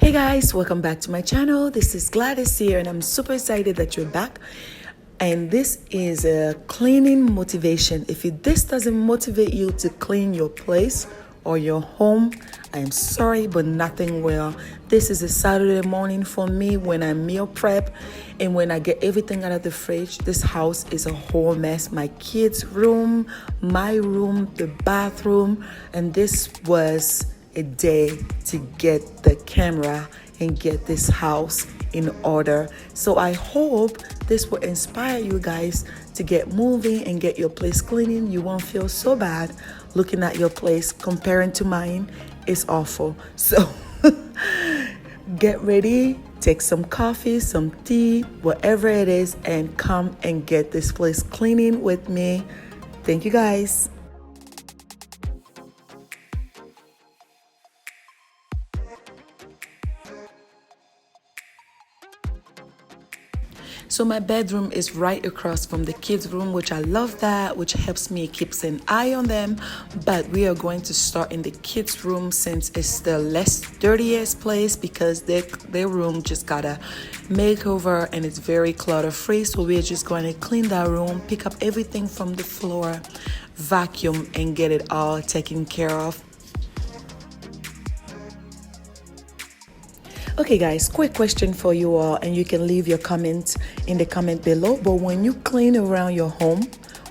Hey guys, welcome back to my channel. This is Gladys here and I'm super excited that you're back. And this is a cleaning motivation. If this doesn't motivate you to clean your place or your home, I am sorry, but nothing will. This is a Saturday morning for me when I meal prep and when I get everything out of the fridge. This house is a whole mess. My kids' room, my room, the bathroom, and this was a day to get the camera and get this house in order. So I hope this will inspire you guys to get moving and get your place cleaning. You won't feel so bad looking at your place comparing to mine. It's awful. So get ready, take some coffee, some tea, whatever it is, and come and get this place cleaning with me. Thank you guys. So my bedroom is right across from the kids' room, which I love that, which helps me keeps an eye on them. But we are going to start in the kids' room since it's the less dirtiest place because their room just got a makeover and it's very clutter-free. So we're just going to clean that room, pick up everything from the floor, vacuum, and get it all taken care of. Okay guys, quick question for you all, and you can leave your comments in the comment below. But when you clean around your home,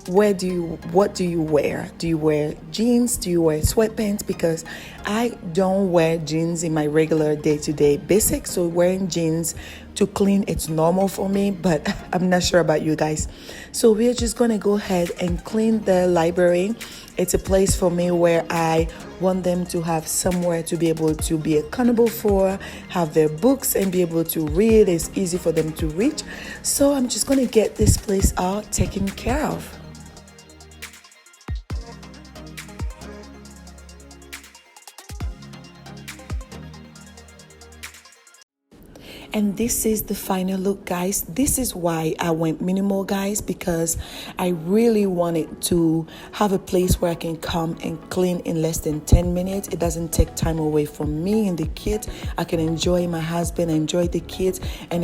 what do you wear? Do you wear jeans? Do you wear sweatpants? Because I don't wear jeans in my regular day-to-day basics. So wearing jeans to clean, it's normal for me, but I'm not sure about you guys. So we're just gonna go ahead and clean the library. It's a place for me where I want them to have somewhere to be able to be accountable for, have their books and be able to read. It's easy for them to reach. So I'm just gonna get this place all taken care of. And this is the final look, guys. This is why I went minimal, guys, because I really wanted to have a place where I can come and clean in less than 10 minutes. It doesn't take time away from me and the kids. I can enjoy my husband, enjoy the kids, and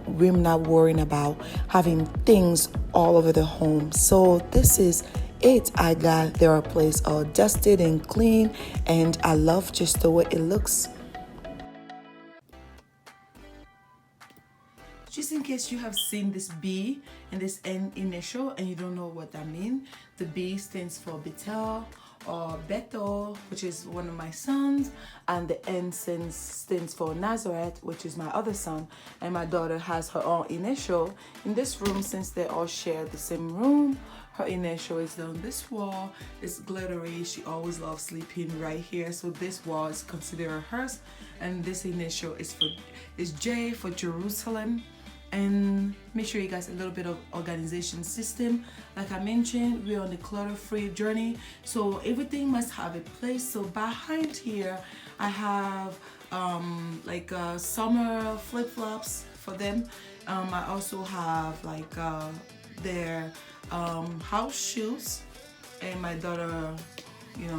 we're not worrying about having things all over the home. So this is it. I got their place all dusted and clean, and I love just the way it looks. Just in case you have seen this B and this N initial and you don't know what that means, the B stands for Betel or Beto, which is one of my sons, and the N stands for Nazareth, which is my other son, and my daughter has her own initial. In this room, since they all share the same room, her initial is on this wall. It's glittery. She always loves sleeping right here, so this wall is considered hers, and this initial is J for Jerusalem. And make sure you guys a little bit of organization system. Like I mentioned, we're on the clutter-free journey, so everything must have a place. So behind here, I have summer flip-flops for them. I also have their house shoes, and my daughter,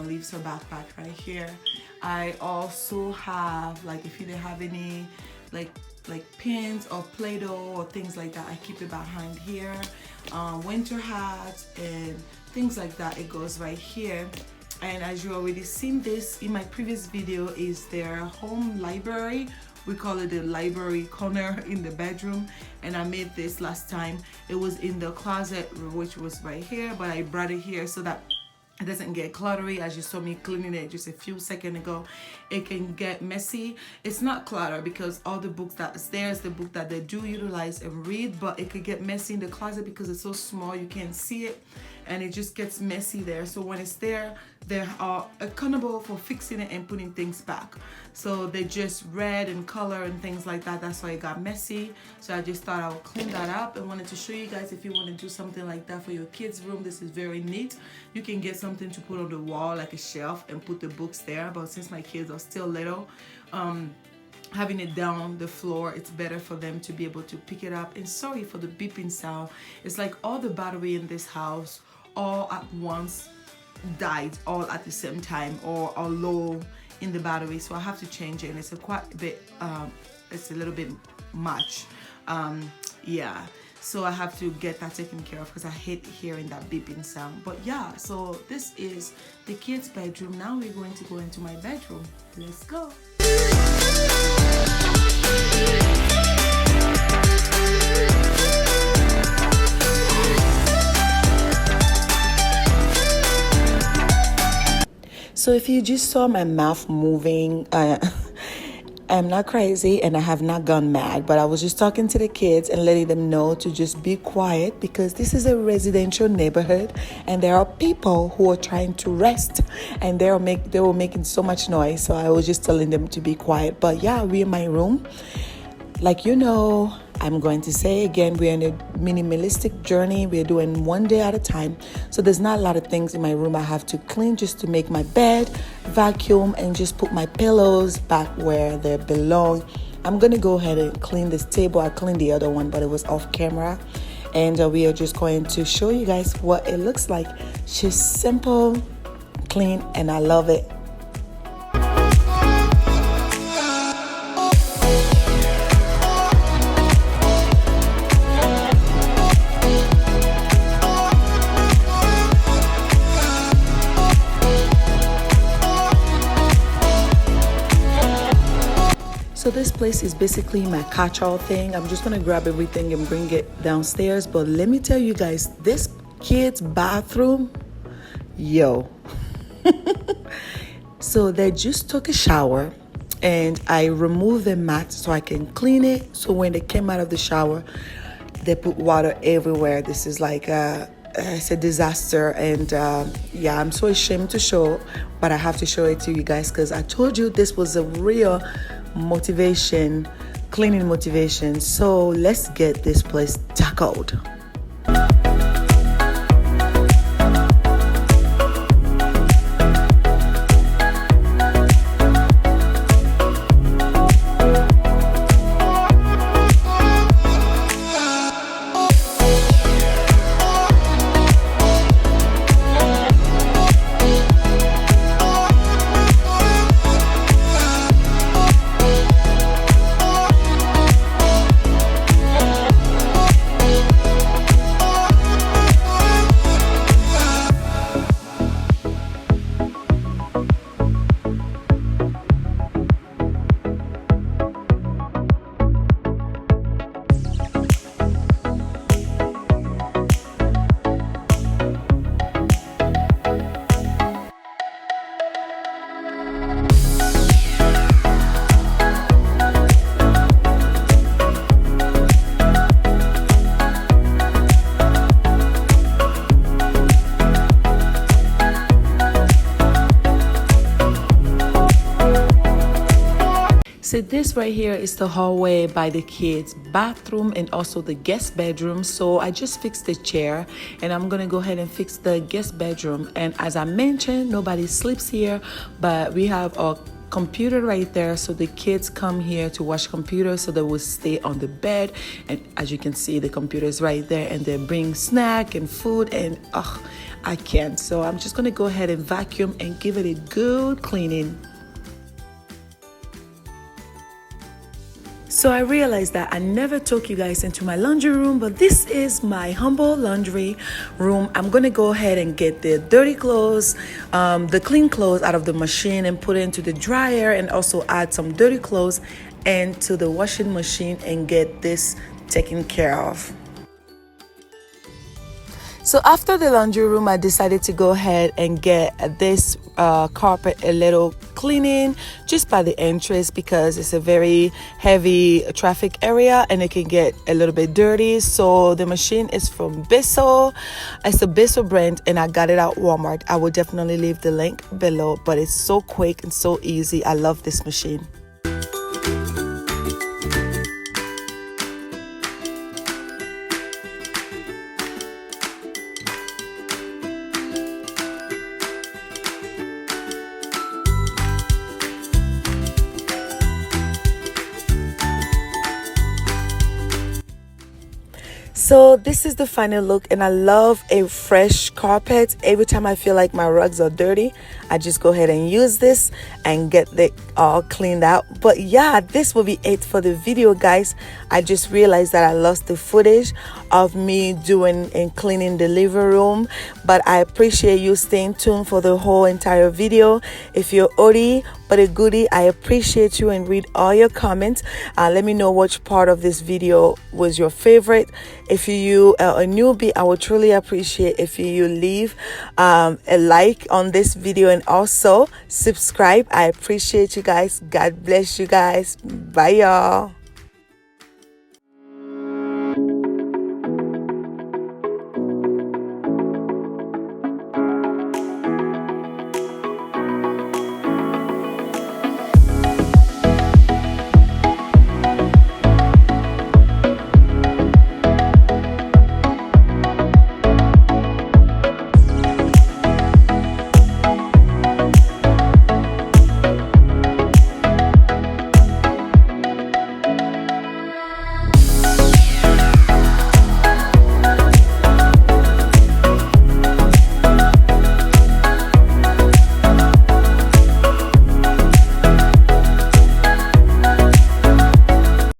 leaves her backpack right here. I also have if you didn't have any like pins or Play-Doh or things like that, I keep it behind here. Winter hats and things like that, it goes right here. And as you already seen this in my previous video, is their home library. We call it the library corner in the bedroom, and I made this last time. It was in the closet, which was right here, but I brought it here so that it doesn't get cluttery. As you saw me cleaning it just a few seconds ago, it can get messy. It's not clutter because all the books that's there is the book that they do utilize and read, but it could get messy in the closet because it's so small you can't see it, and it just gets messy there. So when it's there, they are accountable for fixing it and putting things back. So they just read and color and things like that. That's why it got messy. So I just thought I would clean that up and wanted to show you guys, if you want to do something like that for your kids' room, this is very neat. You can get something to put on the wall like a shelf and put the books there. But since my kids are still little, having it down the floor, it's better for them to be able to pick it up. And sorry for the beeping sound. It's like all the battery in this house all at once died all at the same time, or are low in the battery, so I have to change it, and it's a quite a bit it's a little bit much. Yeah, so I have to get that taken care of because I hate hearing that beeping sound. But yeah, so this is the kids' bedroom. Now we're going to go into my bedroom. Let's go. So if you just saw my mouth moving, I'm not crazy and I have not gone mad, but I was just talking to the kids and letting them know to just be quiet because this is a residential neighborhood and there are people who are trying to rest and they were making so much noise. So I was just telling them to be quiet. But yeah, we're in my room. Like, I'm going to say again, we're in a minimalistic journey. We're doing one day at a time. So there's not a lot of things in my room I have to clean, just to make my bed, vacuum, and just put my pillows back where they belong. I'm going to go ahead and clean this table. I cleaned the other one, but it was off camera. And we are just going to show you guys what it looks like. Just simple, clean, and I love it. So this place is basically my catch-all thing. I'm just gonna grab everything and bring it downstairs. But let me tell you guys, this kid's bathroom, yo. So they just took a shower and I removed the mat so I can clean it. So when they came out of the shower, they put water everywhere. This is like it's a disaster, and yeah, I'm so ashamed to show, but I have to show it to you guys because I told you this was a real motivation, cleaning motivation. So let's get this place tackled. So this right here is the hallway by the kids' bathroom and also the guest bedroom. So I just fixed the chair and I'm gonna go ahead and fix the guest bedroom. And as I mentioned, nobody sleeps here, but we have a computer right there, so the kids come here to watch computers, so they will stay on the bed. And as you can see, the computer is right there, and they bring snack and food, and I can't. So I'm just gonna go ahead and vacuum and give it a good cleaning. So I realized that I never took you guys into my laundry room, but this is my humble laundry room. I'm gonna go ahead and get the dirty clothes, the clean clothes out of the machine and put it into the dryer, and also add some dirty clothes into the washing machine and get this taken care of. So after the laundry room, I decided to go ahead and get this carpet a little cleaning just by the entrance, because it's a very heavy traffic area and it can get a little bit dirty. So the machine is from Bissell. It's a Bissell brand and I got it at Walmart. I will definitely leave the link below, but it's so quick and so easy. I love this machine. So this is the final look, and I love a fresh carpet. Every time I feel like my rugs are dirty, I just go ahead and use this and get it all cleaned out. But yeah, this will be it for the video, guys. I just realized that I lost the footage of me doing and cleaning the living room, but I appreciate you staying tuned for the whole entire video. If you're oldie but a goodie, I appreciate you and read all your comments. Let me know which part of this video was your favorite. If you are a newbie, I would truly appreciate if you leave a like on this video and also subscribe. I appreciate you guys. God bless you guys. Bye, y'all.